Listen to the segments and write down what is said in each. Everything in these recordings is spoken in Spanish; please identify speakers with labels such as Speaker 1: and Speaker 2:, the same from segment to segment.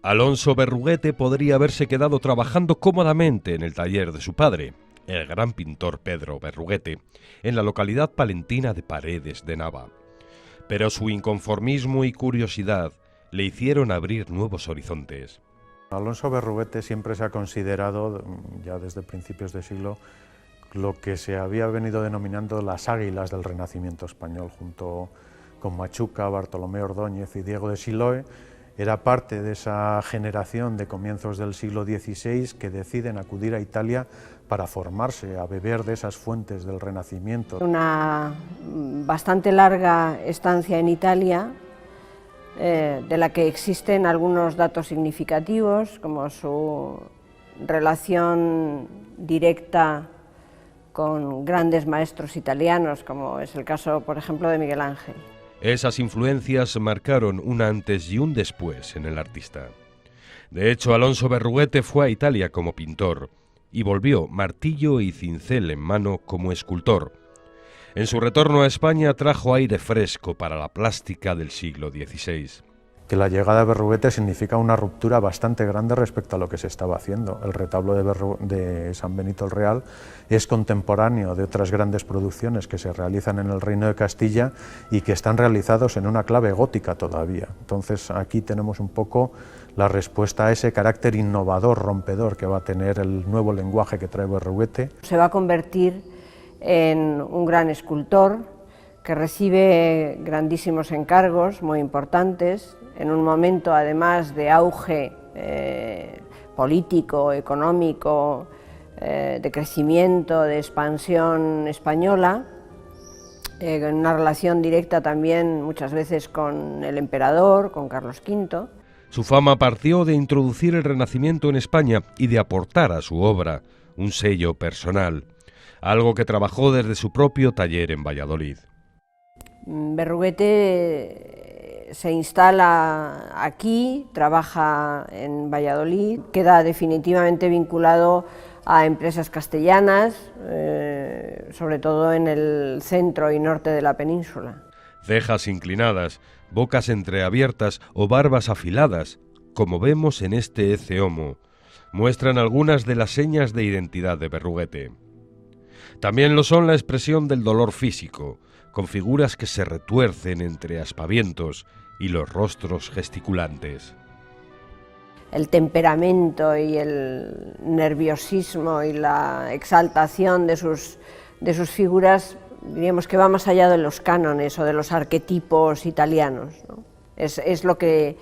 Speaker 1: Alonso Berruguete podría haberse quedado trabajando cómodamente en el taller de su padre, el gran pintor Pedro Berruguete, en la localidad palentina de Paredes de Nava. Pero su inconformismo y curiosidad le hicieron abrir nuevos horizontes.
Speaker 2: Alonso Berruguete siempre se ha considerado, ya desde principios de siglo, lo que se había venido denominando las águilas del Renacimiento español, junto con Machuca, Bartolomé Ordóñez y Diego de Siloé. Era parte de esa generación de comienzos del siglo XVI que deciden acudir a Italia para formarse, a beber de esas fuentes del Renacimiento.
Speaker 3: Una bastante larga estancia en Italia, de la que existen algunos datos significativos, como su relación directa con grandes maestros italianos, como es el caso, por ejemplo, de Miguel Ángel.
Speaker 1: Esas influencias marcaron un antes y un después en el artista. De hecho, Alonso Berruguete fue a Italia como pintor y volvió martillo y cincel en mano como escultor. En su retorno a España trajo aire fresco para la plástica del siglo XVI.
Speaker 2: Que la llegada de Berruguete significa una ruptura bastante grande respecto a lo que se estaba haciendo. El retablo de San Benito el Real es contemporáneo de otras grandes producciones que se realizan en el Reino de Castilla y que están realizados en una clave gótica todavía. Entonces aquí tenemos un poco la respuesta a ese carácter innovador, rompedor que va a tener el nuevo lenguaje que trae Berruguete.
Speaker 3: Se va a convertir en un gran escultor que recibe grandísimos encargos muy importantes, en un momento además de auge político, económico, de crecimiento, de expansión española, en una relación directa también muchas veces con el emperador, con Carlos V.
Speaker 1: Su fama partió de introducir el Renacimiento en España y de aportar a su obra un sello personal, algo que trabajó desde su propio taller en Valladolid.
Speaker 3: Berruguete se instala aquí, trabaja en Valladolid, queda definitivamente vinculado a empresas castellanas, sobre todo en el centro y norte de la península.
Speaker 1: Cejas inclinadas, bocas entreabiertas o barbas afiladas, como vemos en este Ecce Homo, muestran algunas de las señas de identidad de Berruguete. También lo son la expresión del dolor físico, con figuras que se retuercen entre aspavientos y los rostros gesticulantes.
Speaker 3: El temperamento y el nerviosismo y la exaltación de sus figuras, diríamos que va más allá de los cánones o de los arquetipos italianos, ¿no? Es lo que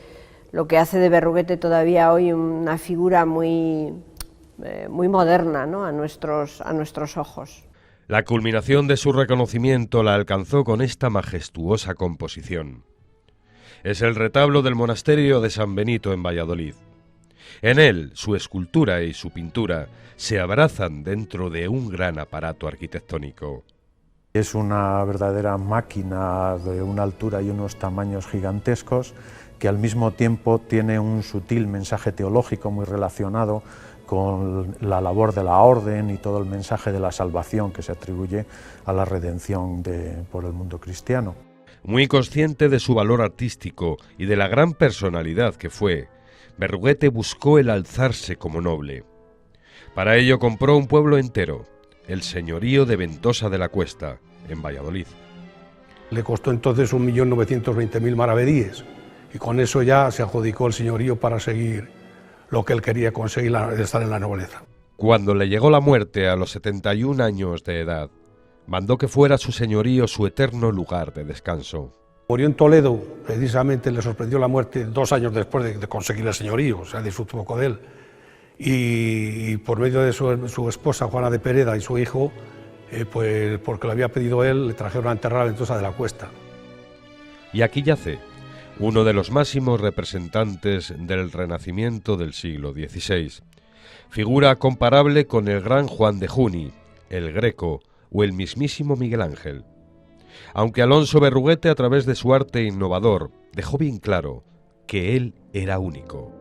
Speaker 3: hace de Berruguete todavía hoy una figura muy moderna, ¿no? a nuestros ojos.
Speaker 1: La culminación de su reconocimiento la alcanzó con esta majestuosa composición. Es el retablo del monasterio de San Benito en Valladolid. En él, su escultura y su pintura se abrazan dentro de un gran aparato arquitectónico.
Speaker 2: Es una verdadera máquina de una altura y unos tamaños gigantescos que al mismo tiempo tiene un sutil mensaje teológico muy relacionado con la labor de la orden y todo el mensaje de la salvación que se atribuye a la redención por el mundo cristiano.
Speaker 1: Muy consciente de su valor artístico y de la gran personalidad que fue, Berruguete buscó el alzarse como noble. Para ello compró un pueblo entero, el señorío de Ventosa de la Cuesta, en Valladolid.
Speaker 4: Le costó entonces 1.920.000 maravedíes y con eso ya se adjudicó el señorío para seguir lo que él quería conseguir, de estar en la nobleza.
Speaker 1: Cuando le llegó la muerte a los 71 años de edad, mandó que fuera su señorío su eterno lugar de descanso.
Speaker 4: Murió en Toledo, precisamente le sorprendió la muerte 2 años después de conseguir el señorío, o sea, disfrutó poco de él. Y por medio de su esposa, Juana de Pereda, y su hijo, pues porque lo había pedido él, le trajeron a enterrar a Ventosa de la Cuesta.
Speaker 1: Y aquí yace uno de los máximos representantes del Renacimiento del siglo XVI, figura comparable con el gran Juan de Juni, el Greco o el mismísimo Miguel Ángel. Aunque Alonso Berruguete, a través de su arte innovador, dejó bien claro que él era único.